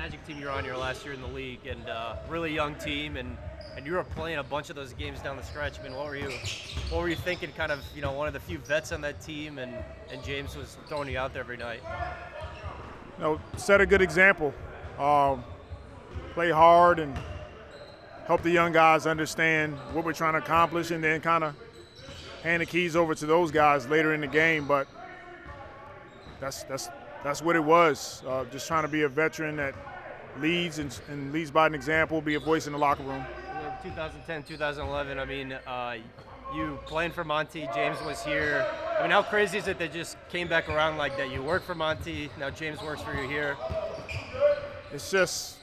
Magic team you were on your last year in the league, and really young team, and you were playing a bunch of those games down the stretch. I mean, what were you thinking? Kind of, one of the few vets on that team, and James was throwing you out there every night. Set a good example. Play hard and help the young guys understand what we're trying to accomplish, and then kind of hand the keys over to those guys later in the game. But that's what it was. Just trying to be a veteran that leads and leads by an example, be a voice in the locker room. 2010, 2011, I mean, you playing for Monty, James was here. I mean, how crazy is it that just came back around like that? You work for Monty, now James works for you here. It's just,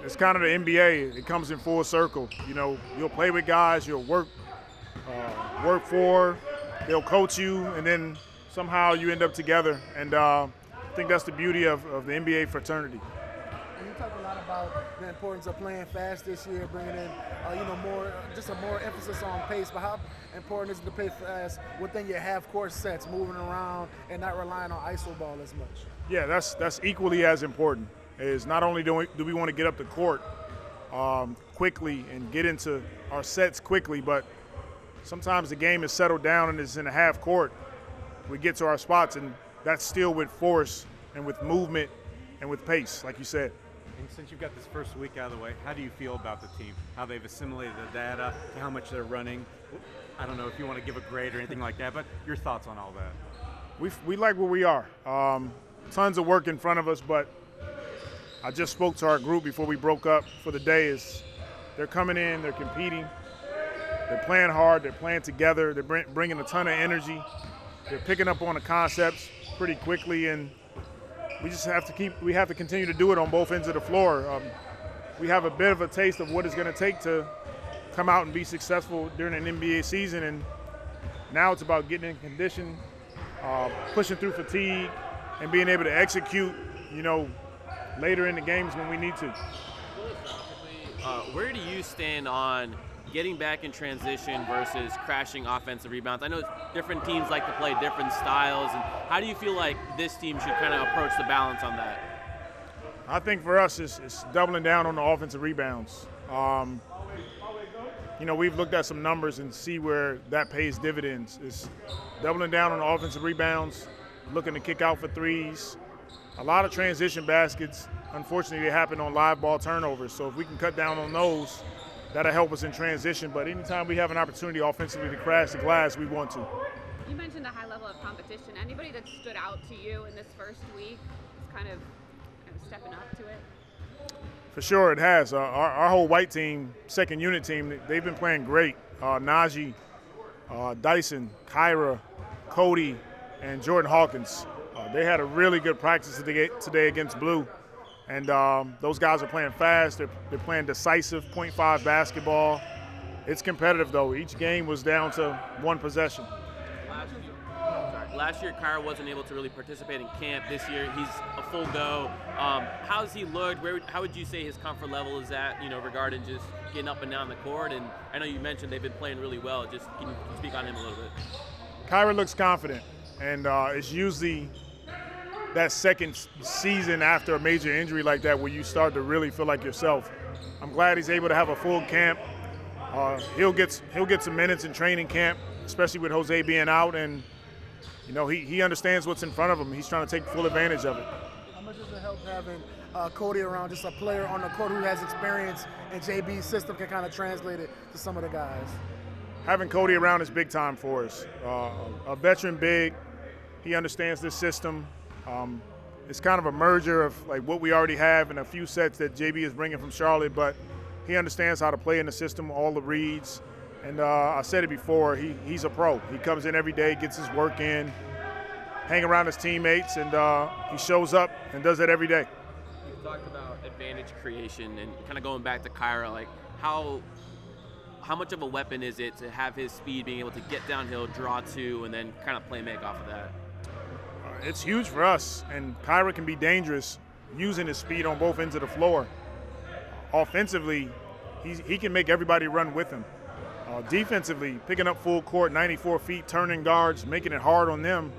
it's kind of the NBA. It comes in full circle. You'll play with guys, you'll work for, they'll coach you, and then somehow you end up together. And I think that's the beauty of the NBA fraternity. You talk a lot about the importance of playing fast this year, bringing in, more emphasis on pace. But how important is it to play fast within your half-court sets, moving around and not relying on iso ball as much? Yeah, that's equally as important. Is not only do we want to get up the court quickly and get into our sets quickly, but sometimes the game is settled down and it's in a half court. We get to our spots, and that's still with force and with movement and with pace, like you said. And since you've got this first week out of the way, how do you feel about the team? How they've assimilated the data, how much they're running? I don't know if you want to give a grade or anything like that, but your thoughts on all that? We like where we are. Tons of work in front of us, but I just spoke to our group before we broke up for the day. They're coming in, they're competing, they're playing hard, they're playing together, they're bringing a ton of energy. They're picking up on the concepts pretty quickly, and we have to continue to do it on both ends of the floor. We have a bit of a taste of what it's going to take to come out and be successful during an NBA season, and now it's about getting in condition, pushing through fatigue, and being able to execute, later in the games when we need to. Where do you stand on getting back in transition versus crashing offensive rebounds? I know different teams like to play different styles, and how do you feel like this team should kind of approach the balance on that? I think for us, it's doubling down on the offensive rebounds. We've looked at some numbers and see where that pays dividends. It's doubling down on the offensive rebounds, looking to kick out for threes. A lot of transition baskets, unfortunately, they happen on live ball turnovers. So if we can cut down on those, that'll help us in transition. But anytime we have an opportunity offensively to crash the glass, we want to. You mentioned a high level of competition. Anybody that stood out to you in this first week is kind of stepping up to it? For sure, it has. Our whole white team, second unit team, they've been playing great. Naji, Dyson, Kyra, Cody, and Jordan Hawkins. They had a really good practice today against Blue. And those guys are playing fast. They're playing decisive, .5 basketball. It's competitive, though. Each game was down to one possession. Last year, Kyra wasn't able to really participate in camp. This year, he's a full go. How's he looked? How would you say his comfort level is at, regarding just getting up and down the court? And I know you mentioned they've been playing really well. Just can you speak on him a little bit? Kyra looks confident, and it's usually that second season after a major injury like that where you start to really feel like yourself. I'm glad he's able to have a full camp. He'll get some minutes in training camp, especially with Jose being out, and he understands what's in front of him. He's trying to take full advantage of it. How much does it help having Cody around, just a player on the court who has experience, and JB's system can kind of translate it to some of the guys? Having Cody around is big time for us. A veteran big, he understands this system. It's kind of a merger of like what we already have and a few sets that JB is bringing from Charlotte, but he understands how to play in the system, all the reads. And I said it before, he's a pro. He comes in every day, gets his work in, hang around his teammates, and he shows up and does that every day. You talked about advantage creation and kind of going back to Kyra, like how much of a weapon is it to have his speed, being able to get downhill, draw two, and then kind of play make off of that? It's huge for us, and Kyra can be dangerous using his speed on both ends of the floor. Offensively, he can make everybody run with him. Defensively, picking up full court, 94 feet, turning guards, making it hard on them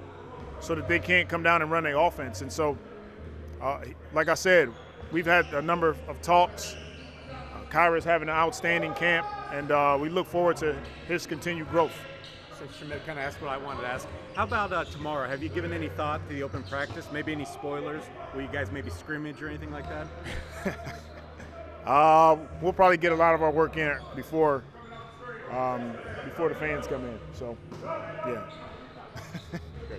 so that they can't come down and run their offense. And so, like I said, we've had a number of talks. Kyra's having an outstanding camp, and we look forward to his continued growth. So Shamit kind of asked what I wanted to ask. How about tomorrow? Have you given any thought to the open practice? Maybe any spoilers? Will you guys maybe scrimmage or anything like that? We'll probably get a lot of our work in before the fans come in. So, yeah.